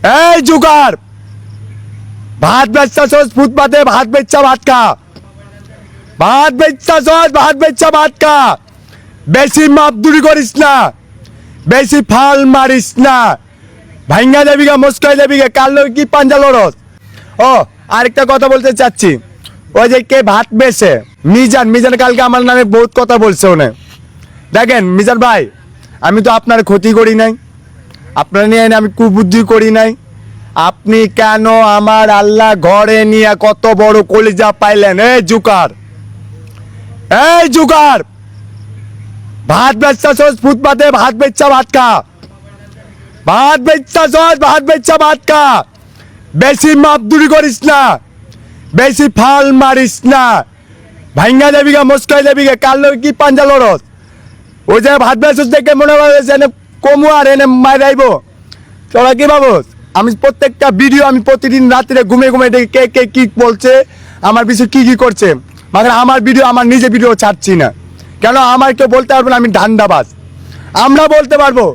এই জুগার, ভাত বেচা সোজ ফুটপাতে ভাত বেচা ভাত খা, ভাত বেচা সোজ ভাত বেচা ভাত খা। বেশি মাপদুরি করিস না, বেশি ফাল মারিস না, ভাঙ্গা দেবি গা, মস্কাই দেবি গা, কাল কি পাঞ্জা লড়স। ও আরেকটা কথা বলতে চাচ্ছি, ওই যে কে ভাত বেছে মিজান, মিজান কালকে আমার নামে বহুত কথা বলছে ওনে। দেখেন মিজান ভাই, আমি তো আপনার ক্ষতি করি নাই, আপনার নিয়ে আমি কুবুদ্ধি করি নাই। আপনি কেন আমার আল্লাহ ঘরে নিয়ে কত বড় কলিজা পাইলেন? এই জুকার, এই জুকার, ভাত বেচা সোজ ফুটপাতে ভাত বেচা ভাত খা, ভাত বেচা সোজ ভাত বেচা ভাত খা। বেশি মাপদুরি করিস না, বেশি ফাল মারিস না, ভাঙ্গা দেবি গা, মস্কাই দেবি গা, কাল কি পাঞ্জা লড়স। ওই যে ভাত বেচস দেখে মনে হয় এনে কমু আর এনে মারাইব। তোরা কি ভাবস? আমি প্রত্যেকটা ভিডিও আমি প্রতিদিন রাত্রে ঘুমে ঘুমে দেখি কে কে কি বলছে, আমার বিষয়ে কি কি করছে। মানে আমার ভিডিও, আমার নিজে ভিডিও ছাড়ছি না কেন? আমার কেউ বলতে পারবো না আমি ধান্দাবাজ, আমরা বলতে পারবো।